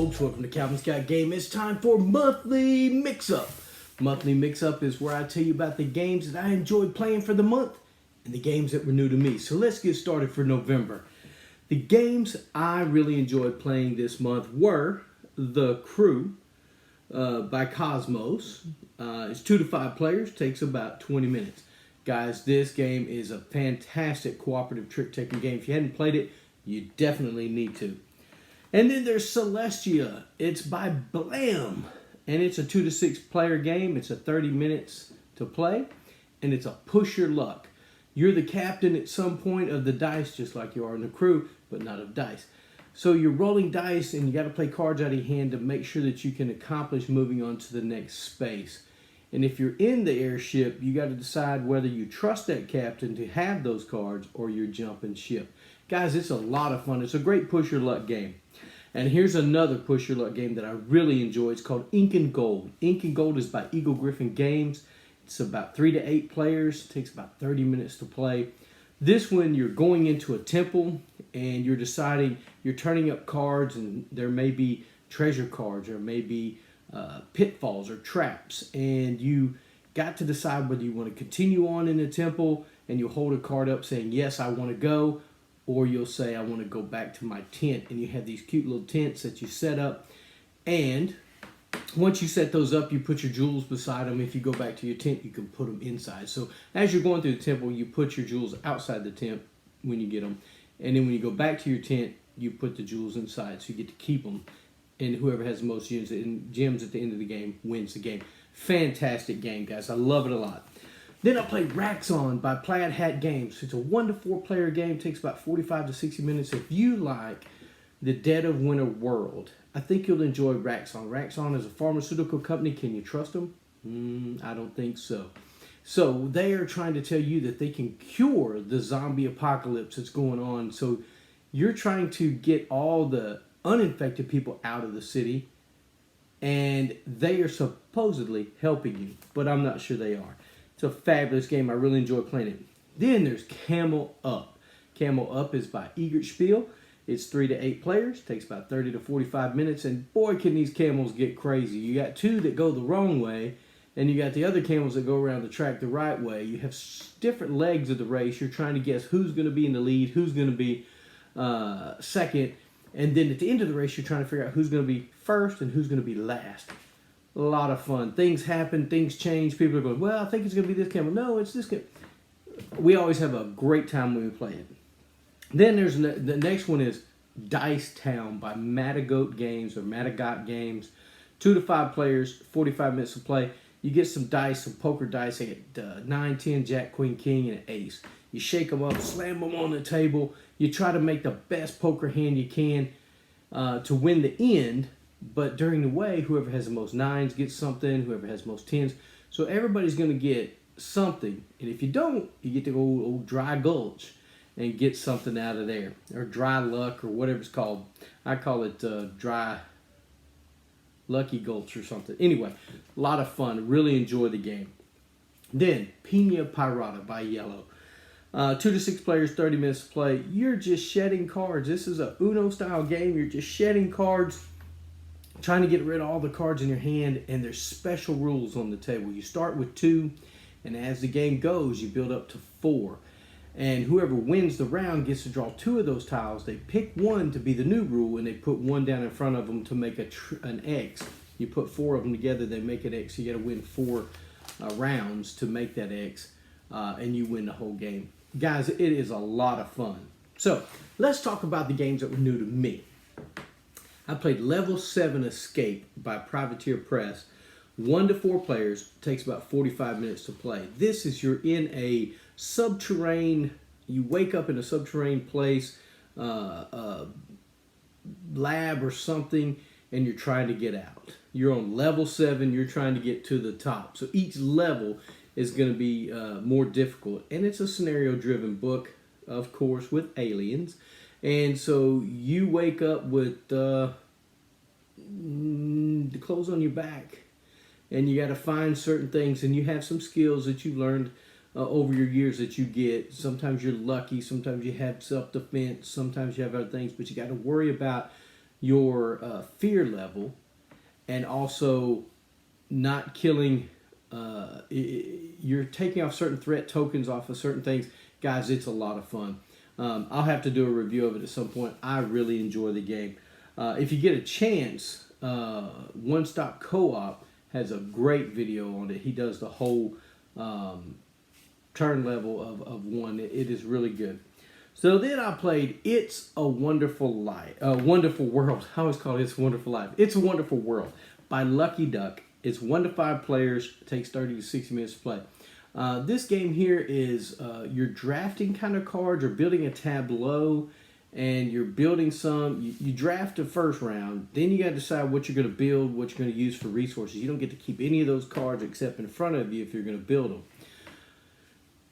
folks, welcome to Calvin's Got Game. It's time for Monthly Mix-Up. Monthly Mix-Up is where I tell you about the games that I enjoyed playing for the month and the games that were new to me. So let's get started for November. The games I really enjoyed playing this month were The Crew by Cosmos. It's 2 to 5 players, takes about 20 minutes. Guys, this game is a fantastic cooperative trick-taking game. If you hadn't played it, you definitely need to. And then there's Celestia. It's by Blam. And it's a 2 to 6 player game. It's a 30 minutes to play. And it's a push your luck. You're the captain at some point of the dice, just like you are in The Crew, but not of dice. So you're rolling dice and you got to play cards out of your hand to make sure that you can accomplish moving on to the next space. And if you're in the airship, you got to decide whether you trust that captain to have those cards or you're jumping ship. Guys, it's a lot of fun. It's a great push your luck game. And here's another push your luck game that I really enjoy. It's called Ink and Gold. Ink and Gold is by Eagle Griffin Games. It's about 3 to 8 players. It takes about 30 minutes to play. This one, you're going into a temple and you're deciding, you're turning up cards, and there may be treasure cards, or maybe pitfalls or traps, and you got to decide whether you want to continue on in the temple and you'll hold a card up saying, yes, I want to go, or you'll say, I want to go back to my tent. And you have these cute little tents that you set up. And once you set those up, you put your jewels beside them. If you go back to your tent, you can put them inside. So as you're going through the temple, you put your jewels outside the tent when you get them. And then when you go back to your tent, you put the jewels inside. So you get to keep them. And whoever has the most gems at the end of the game wins the game. Fantastic game, guys. I love it a lot. Then I played Raxxon by Plaid Hat Games. It's a 1 to 4 player game. It takes about 45 to 60 minutes. If you like the Dead of Winter world, I think you'll enjoy Raxxon. Raxxon is a pharmaceutical company. Can you trust them? I don't think so. So they are trying to tell you that they can cure the zombie apocalypse that's going on. So you're trying to get all the uninfected people out of the city, and they are supposedly helping you, but I'm not sure they are. It's a fabulous game. I really enjoy playing it. Then there's Camel Up. Camel Up is by Egert Spiel. It's 3 to 8 players. Takes about 30 to 45 minutes. And boy, can these camels get crazy. You got 2 that go the wrong way, and you got the other camels that go around the track the right way. You have different legs of the race. You're trying to guess who's going to be in the lead, who's going to be second. And then at the end of the race, you're trying to figure out who's going to be first and who's going to be last. A lot of fun. Things happen. Things change. People are going, well, I think it's going to be this camel. No, it's this camel. We always have a great time when we play it. Then there's the next one is Dice Town by Matagot Games or Matagot Games. 2 to 5 players, 45 minutes to play. You get some dice, some poker dice. They get 9, 10, Jack, Queen, King, and an ace. You shake them up, slam them on the table. You try to make the best poker hand you can to win the end. But during the way, whoever has the most 9s gets something. Whoever has the most 10s. So everybody's going to get something. And if you don't, you get to go old Dry Gulch and get something out of there. Or Dry Luck or whatever it's called. I call it Dry Lucky Gulch or something. Anyway, a lot of fun. Really enjoy the game. Then, Pina Pyrada by Yellow. 2 to 6 players, 30 minutes to play. You're just shedding cards. This is a Uno style game. You're just shedding cards, trying to get rid of all the cards in your hand, and there's special rules on the table. You start with 2, and as the game goes, you build up to 4. And whoever wins the round gets to draw 2 of those tiles. They pick 1 to be the new rule, and they put 1 down in front of them to make an X. You put 4 of them together, they make an X. So you got to win 4 rounds to make that X, and you win the whole game. Guys, it is a lot of fun. So, let's talk about the games that were new to me. I played Level 7 Escape by Privateer Press. 1 to 4 players, takes about 45 minutes to play. This is you're in a subterranean, you wake up in a subterranean place, lab or something, and you're trying to get out. You're on level 7, you're trying to get to the top. So each level is going to be more difficult. And it's a scenario-driven book, of course, with aliens. And so you wake up with the clothes on your back. And you got to find certain things. And you have some skills that you've learned over your years that you get. Sometimes you're lucky. Sometimes you have self-defense. Sometimes you have other things. But you got to worry about your fear level, and also not killing. You're taking off certain threat tokens off of certain things. Guys, it's a lot of fun. I'll have to do a review of it at some point. I really enjoy the game. If you get a chance, One Stop Co-op has a great video on it. He does the whole turn level of one. It is really good. So then I played It's a Wonderful Life, Wonderful World. I always call it It's a Wonderful Life. It's a Wonderful World by Lucky Duck. It's 1 to 5 players. It takes 30 to 60 minutes to play. This game here is you're drafting kind of cards or building a tableau, and you're building some. You draft the first round. Then you got to decide what you're going to build, what you're going to use for resources. You don't get to keep any of those cards except in front of you if you're going to build them.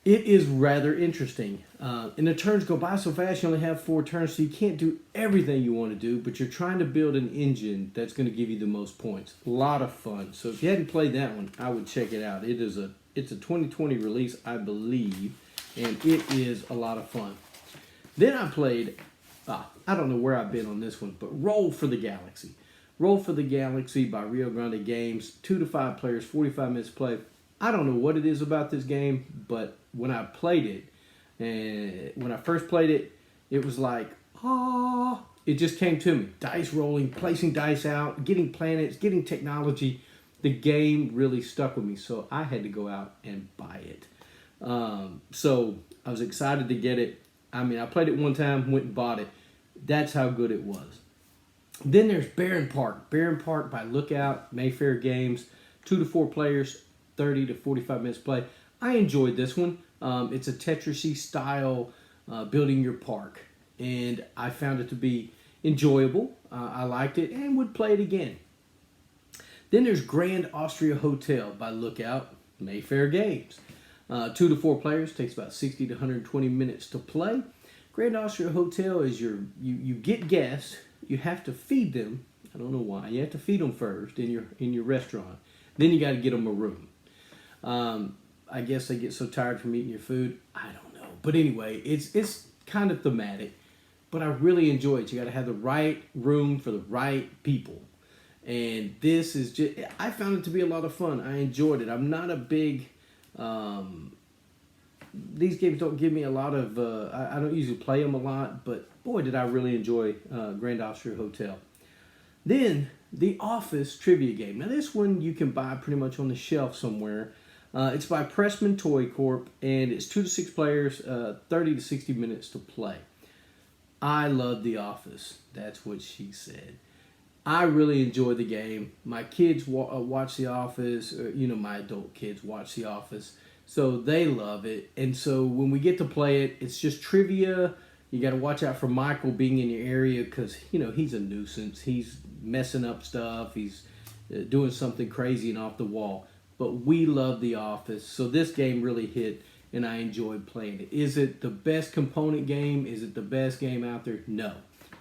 It is rather interesting. And the turns go by so fast, you only have 4 turns, so you can't do everything you want to do, but you're trying to build an engine that's going to give you the most points. A lot of fun. So if you hadn't played that one, I would check it out. It's a 2020 release, I believe, and it is a lot of fun. Then I played, I don't know where I've been on this one, but Roll for the Galaxy. Roll for the Galaxy by Rio Grande Games, 2 to 5 players, 45 minutes play. I don't know what it is about this game, but when I played it, and when I first played it, it was like, it just came to me. Dice rolling, placing dice out, getting planets, getting technology. The game really stuck with me, so I had to go out and buy it. So I was excited to get it. I mean, I played it one time, went and bought it. That's how good it was. Then there's Barren Park. Barren Park by Lookout, Mayfair Games, 2 to 4 players, 30 to 45 minutes play. I enjoyed this one. It's a Tetris-y style building your park, and I found it to be enjoyable. I liked it and would play it again. Then there's Grand Austria Hotel by Lookout, Mayfair Games. 2 to 4 players, takes about 60 to 120 minutes to play. Grand Austria Hotel is you get guests, you have to feed them. I don't know why. You have to feed them first in your restaurant. Then you got to get them a room. I guess they get so tired from eating your food. I don't know. But anyway, it's kind of thematic. But I really enjoy it. You got to have the right room for the right people. And this is just, I found it to be a lot of fun. I enjoyed it. I'm not a big, these games don't give me a lot of, I don't usually play them a lot. But boy, did I really enjoy Grand Austria Hotel. Then, The Office trivia game. Now this one you can buy pretty much on the shelf somewhere. It's by Pressman Toy Corp, and it's 2 to 6 players, 30 to 60 minutes to play. I love The Office. That's what she said. I really enjoy the game. My kids watch The Office, or, my adult kids watch The Office, so they love it. And so when we get to play it, it's just trivia. You got to watch out for Michael being in your area because, he's a nuisance. He's messing up stuff. He's doing something crazy and off the wall. But we love The Office, so this game really hit, and I enjoyed playing it. Is it the best component game? Is it the best game out there? No.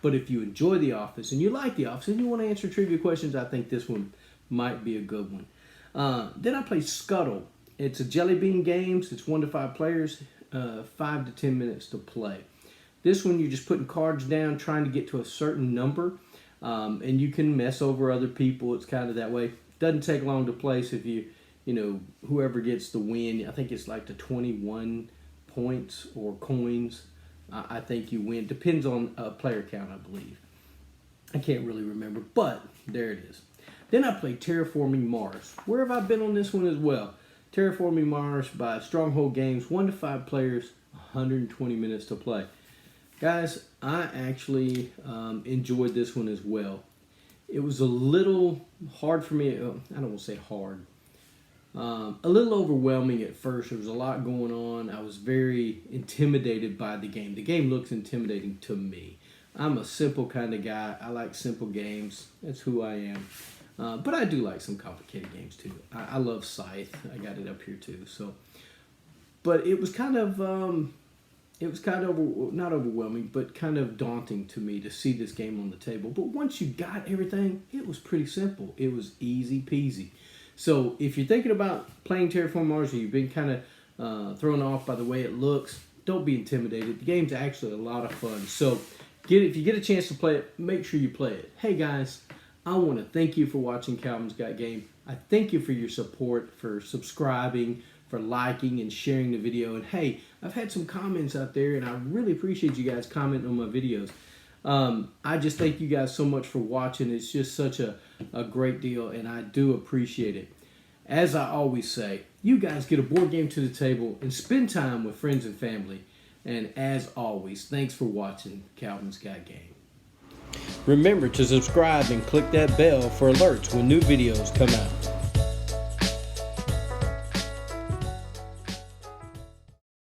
But if you enjoy The Office, and you like The Office, and you want to answer trivia questions, I think this one might be a good one. Then I played Scuttle. It's a Jelly Bean Games. It's 1 to 5 players, 5 to 10 minutes to play. This one, you're just putting cards down, trying to get to a certain number, and you can mess over other people. It's kind of that way. Doesn't take long to play, so if whoever gets the win, I think it's like the 21 points or coins, I think you win. Depends on player count, I believe. I can't really remember, but there it is. Then I played Terraforming Mars. Where have I been on this one as well? Terraforming Mars by Stronghold Games, 1 to 5 players, 120 minutes to play. Guys, I actually enjoyed this one as well. It was a little hard for me. I don't want to say hard. A little overwhelming at first. There was a lot going on. I was very intimidated by the game. The game looks intimidating to me. I'm a simple kind of guy. I like simple games. That's who I am. But I do like some complicated games too. I love Scythe. I got it up here too. So, but it was kind of not overwhelming, but kind of daunting to me to see this game on the table. But once you got everything, it was pretty simple. It was easy peasy. So if you're thinking about playing Terraforming Mars, or you've been kind of thrown off by the way it looks, don't be intimidated. The game's actually a lot of fun. So if you get a chance to play it, make sure you play it. Hey guys, I want to thank you for watching Calvin's Got Game. I thank you for your support, for subscribing, for liking and sharing the video. And hey, I've had some comments out there, and I really appreciate you guys commenting on my videos. I just thank you guys so much for watching. It's just such a great deal, and I do appreciate it. As I always say, you guys get a board game to the table and spend time with friends and family. And as always, thanks for watching Calvin's Got Game. Remember to subscribe and click that bell for alerts when new videos come out.